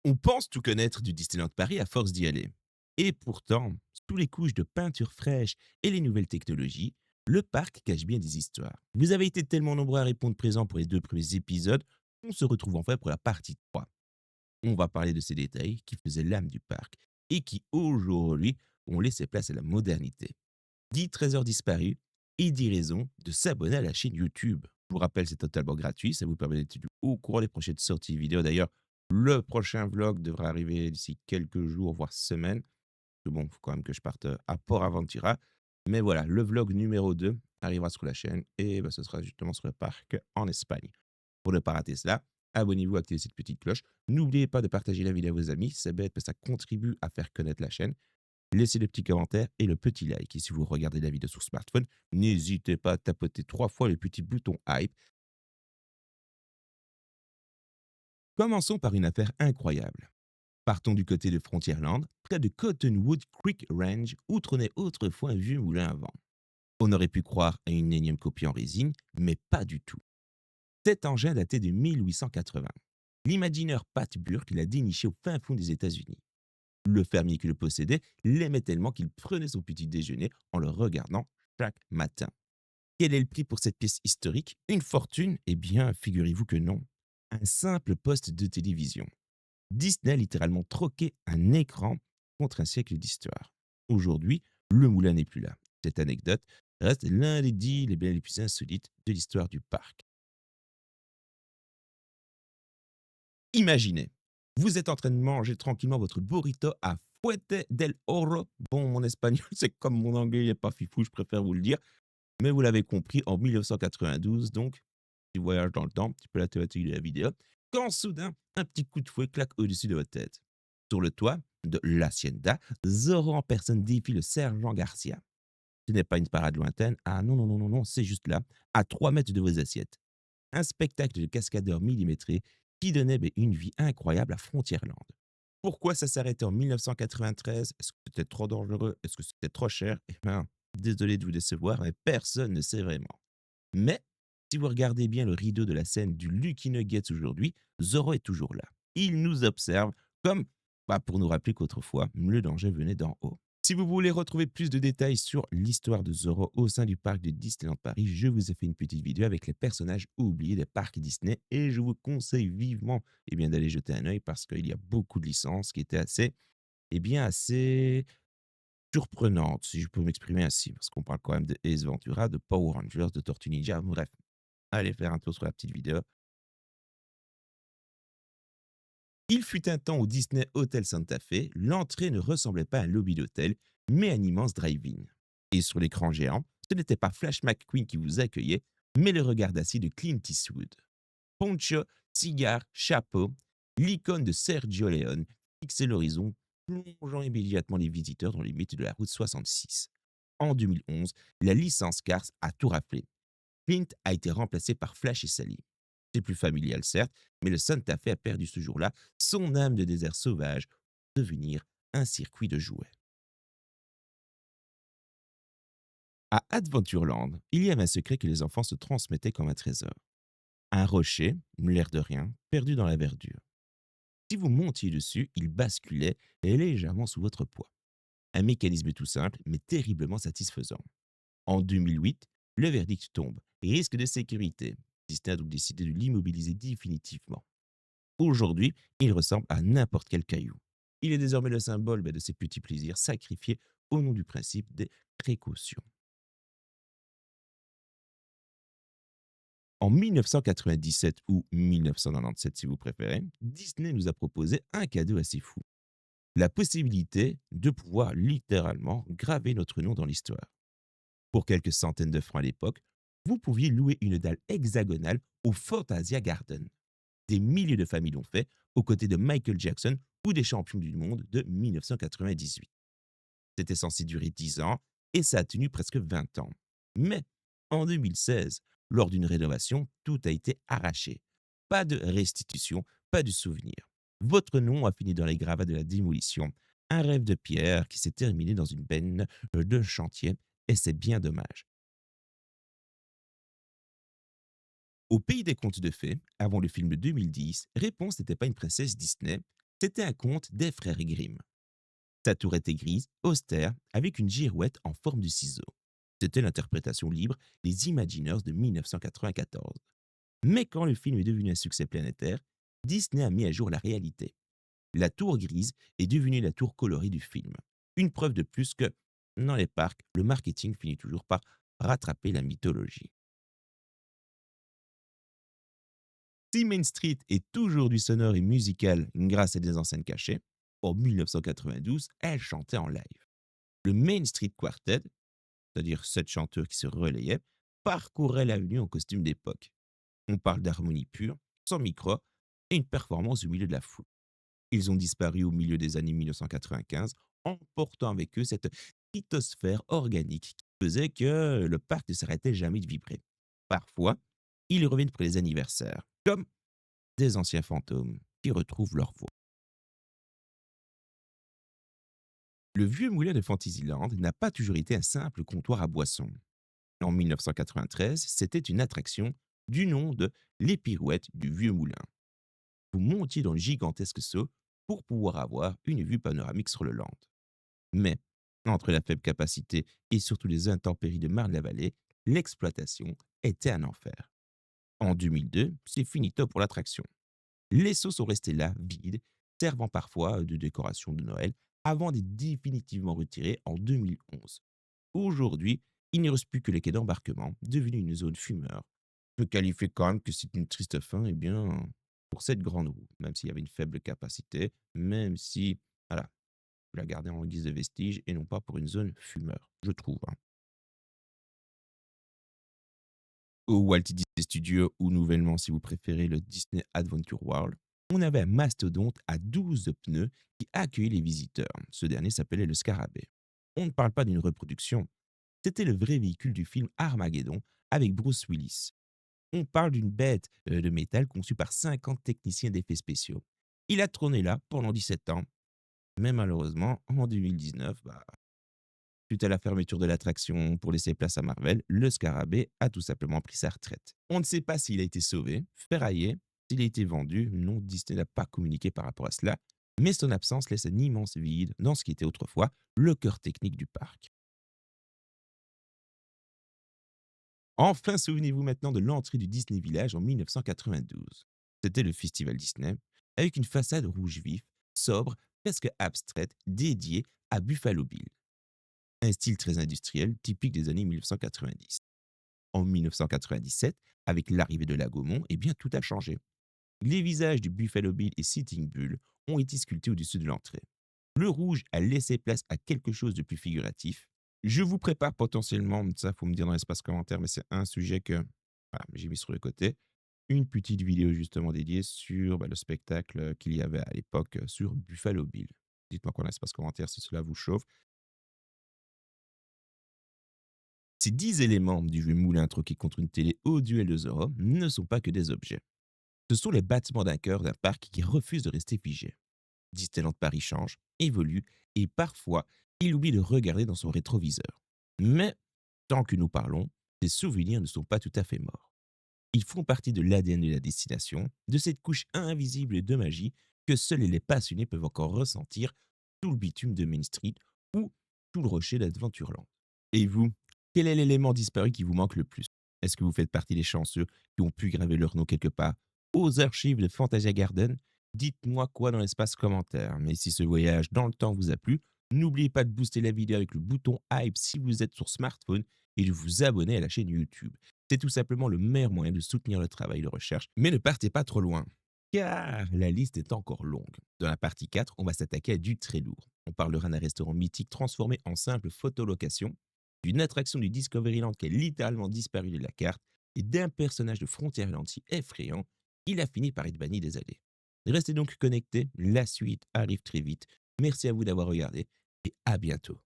On pense tout connaître du Disneyland Paris à force d'y aller. Et pourtant, sous les couches de peinture fraîche et les nouvelles technologies, le parc cache bien des histoires. Vous avez été tellement nombreux à répondre présent pour les deux premiers épisodes qu'on se retrouve enfin pour la partie 3. On va parler de ces détails qui faisaient l'âme du parc et qui, aujourd'hui, ont laissé place à la modernité. 10 trésors disparus et 10 raisons de s'abonner à la chaîne YouTube. Je vous rappelle, c'est totalement gratuit, ça vous permet d'être au courant des prochaines sorties vidéo. D'ailleurs, le prochain vlog devrait arriver d'ici quelques jours, voire semaines. Parce que bon, il faut quand même que je parte à Port Aventura. Mais voilà, le vlog numéro 2 arrivera sur la chaîne et bah, ce sera justement sur le parc en Espagne. Pour ne pas rater cela, abonnez-vous, activez cette petite cloche. N'oubliez pas de partager la vidéo à vos amis, c'est bête, mais ça contribue à faire connaître la chaîne. Laissez le petit commentaire et le petit like. Et si vous regardez la vidéo sur smartphone, n'hésitez pas à tapoter 3 fois le petit bouton hype. Commençons par une affaire incroyable. Partons du côté de Frontierland, près de Cottonwood Creek Range, où trônait autrefois un vieux moulin à vent. On aurait pu croire à une énième copie en résine, mais pas du tout. Cet engin datait de 1880. L'imagineur Pat Burke l'a déniché au fin fond des États-Unis. Le fermier qui le possédait l'aimait tellement qu'il prenait son petit déjeuner en le regardant chaque matin. Quel est le prix pour cette pièce historique? Une fortune? Eh bien, figurez-vous que non. Un simple poste de télévision. Disney a littéralement troqué un écran contre un siècle d'histoire. Aujourd'hui, le moulin n'est plus là. Cette anecdote reste l'un des 10 les plus insolites de l'histoire du parc. Imaginez, vous êtes en train de manger tranquillement votre burrito à Fuete del Oro. Bon, mon espagnol, c'est comme mon anglais, il n'est pas fifou, je préfère vous le dire. Mais vous l'avez compris, en 1992, donc, petit voyage dans le temps, un petit peu la thématique de la vidéo, quand soudain, un petit coup de fouet claque au-dessus de votre tête. Sur le toit de l'Hacienda, Zorro en personne défie le sergent Garcia. Ce n'est pas une parade lointaine, ah non, non, non, non, non, c'est juste là, à 3 mètres de vos assiettes. Un spectacle de cascadeurs millimétrés qui donnait une vie incroyable à Frontierland. Pourquoi ça s'arrêtait en 1993? Est-ce que c'était trop dangereux? Est-ce que c'était trop cher? Eh bien, désolé de vous décevoir, mais personne ne sait vraiment. Mais, si vous regardez bien le rideau de la scène du Lucky Nuggets aujourd'hui, Zorro est toujours là. Il nous observe comme pour nous rappeler qu'autrefois, le danger venait d'en haut. Si vous voulez retrouver plus de détails sur l'histoire de Zorro au sein du parc de Disneyland Paris, je vous ai fait une petite vidéo avec les personnages oubliés des parcs Disney et je vous conseille vivement d'aller jeter un œil parce qu'il y a beaucoup de licences qui étaient assez surprenantes, si je peux m'exprimer ainsi, parce qu'on parle quand même de Ace Ventura, de Power Rangers, de Tortue Ninja, bref. Allez faire un tour sur la petite vidéo. Il fut un temps au Disney Hotel Santa Fe, l'entrée ne ressemblait pas à un lobby d'hôtel, mais à un immense drive-in. Et sur l'écran géant, ce n'était pas Flash McQueen qui vous accueillait, mais le regard d'acier de Clint Eastwood. Poncho, cigare, chapeau, l'icône de Sergio Leone fixait l'horizon, plongeant immédiatement les visiteurs dans les mythes de la route 66. En 2011, la licence Cars a tout raflé. Clint a été remplacé par Flash et Sally. C'est plus familial certes, mais le Santa Fe a perdu ce jour-là son âme de désert sauvage pour devenir un circuit de jouets. À Adventureland, il y avait un secret que les enfants se transmettaient comme un trésor. Un rocher, l'air de rien, perdu dans la verdure. Si vous montiez dessus, il basculait légèrement sous votre poids. Un mécanisme tout simple, mais terriblement satisfaisant. En 2008, le verdict tombe. Risque de sécurité. Disney a donc décidé de l'immobiliser définitivement. Aujourd'hui, il ressemble à n'importe quel caillou. Il est désormais le symbole de ces petits plaisirs sacrifiés au nom du principe des précautions. En 1997 ou 1997 si vous préférez, Disney nous a proposé un cadeau assez fou. La possibilité de pouvoir littéralement graver notre nom dans l'histoire. Pour quelques centaines de francs à l'époque, vous pouviez louer une dalle hexagonale au Fantasia Garden. Des milliers de familles l'ont fait, aux côtés de Michael Jackson ou des champions du monde de 1998. C'était censé durer 10 ans et ça a tenu presque 20 ans. Mais en 2016, lors d'une rénovation, tout a été arraché. Pas de restitution, pas de souvenir. Votre nom a fini dans les gravats de la démolition. Un rêve de pierre qui s'est terminé dans une benne de chantier et c'est bien dommage. Au pays des contes de fées, avant le film de 2010, Réponse n'était pas une princesse Disney, C'était un conte des frères Grimm. Sa tour était grise, austère, avec une girouette en forme de ciseau. C'était l'interprétation libre des Imagineers de 1994. Mais quand le film est devenu un succès planétaire, Disney a mis à jour la réalité. La tour grise est devenue la tour colorée du film. Une preuve de plus que, dans les parcs, le marketing finit toujours par rattraper la mythologie. Si Main Street est aujourd'hui sonore et musical grâce à des enseignes cachées, en 1992, elle chantait en live. Le Main Street Quartet, c'est-à-dire 7 chanteurs qui se relayaient, parcouraient l'avenue en costume d'époque. On parle d'harmonie pure, sans micro, et une performance au milieu de la foule. Ils ont disparu au milieu des années 1995, emportant avec eux cette thytosphère organique qui faisait que le parc ne s'arrêtait jamais de vibrer. Parfois, ils reviennent pour les anniversaires, comme des anciens fantômes qui retrouvent leur voix. Le vieux moulin de Fantasyland n'a pas toujours été un simple comptoir à boissons. En 1993, c'était une attraction du nom de Les Pirouettes du Vieux Moulin. Vous montiez dans le gigantesque seau pour pouvoir avoir une vue panoramique sur le land. Mais, entre la faible capacité et surtout les intempéries de Marne-la-Vallée, l'exploitation était un enfer. En 2002, c'est finito pour l'attraction. Les seaux sont restés là, vides, servant parfois de décoration de Noël, avant d'être définitivement retirés en 2011. Aujourd'hui, il ne reste plus que les quais d'embarquement, devenus une zone fumeur. On peut qualifier quand même que c'est une triste fin, eh bien, pour cette grande roue, même s'il y avait une faible capacité, même si, voilà, vous la gardez en guise de vestige et non pas pour une zone fumeur, je trouve, hein. Au Walt Disney Studios ou nouvellement, si vous préférez, le Disney Adventure World, on avait un mastodonte à 12 pneus qui accueillait les visiteurs. Ce dernier s'appelait le Scarabée. On ne parle pas d'une reproduction, c'était le vrai véhicule du film Armageddon avec Bruce Willis. On parle d'une bête de métal conçue par 50 techniciens d'effets spéciaux. Il a trôné là pendant 17 ans, mais malheureusement, en 2019, suite à la fermeture de l'attraction pour laisser place à Marvel, le Scarabée a tout simplement pris sa retraite. On ne sait pas s'il a été sauvé, ferraillé, s'il a été vendu, non, Disney n'a pas communiqué par rapport à cela, mais son absence laisse un immense vide dans ce qui était autrefois le cœur technique du parc. Enfin, souvenez-vous maintenant de l'entrée du Disney Village en 1992. C'était le festival Disney, avec une façade rouge vif, sobre, presque abstraite, dédiée à Buffalo Bill. Un style très industriel, typique des années 1990. En 1997, avec l'arrivée de la Gaumont, eh bien tout a changé. Les visages du Buffalo Bill et Sitting Bull ont été sculptés au-dessus de l'entrée. Le rouge a laissé place à quelque chose de plus figuratif. Je vous prépare potentiellement, ça faut me dire dans l'espace commentaire, mais c'est un sujet que voilà, j'ai mis sur le côté, une petite vidéo justement dédiée sur le spectacle qu'il y avait à l'époque sur Buffalo Bill. Dites-moi quoi dans l'espace commentaire si cela vous chauffe. Ces 10 éléments du vieux moulin troqué contre une télé au duel de Zorro ne sont pas que des objets. Ce sont les battements d'un cœur d'un parc qui refuse de rester figé. Disneyland Paris change, évolue et parfois il oublie de regarder dans son rétroviseur. Mais tant que nous parlons, ces souvenirs ne sont pas tout à fait morts. Ils font partie de l'ADN de la destination, de cette couche invisible de magie que seuls les passionnés peuvent encore ressentir sous le bitume de Main Street ou sous le rocher d'Adventureland. Et vous, quel est l'élément disparu qui vous manque le plus? Est-ce que vous faites partie des chanceux qui ont pu graver leur nom quelque part aux archives de Fantasia Garden? Dites-moi quoi dans l'espace commentaire. Mais si ce voyage dans le temps vous a plu, n'oubliez pas de booster la vidéo avec le bouton hype si vous êtes sur smartphone et de vous abonner à la chaîne YouTube. C'est tout simplement le meilleur moyen de soutenir le travail de recherche. Mais ne partez pas trop loin, car la liste est encore longue. Dans la partie 4, on va s'attaquer à du très lourd. On parlera d'un restaurant mythique transformé en simple photolocation, d'une attraction du Discoveryland qui a littéralement disparu de la carte, et d'un personnage de Frontierland si effrayant, il a fini par être banni des allées. Restez donc connectés, la suite arrive très vite. Merci à vous d'avoir regardé et à bientôt.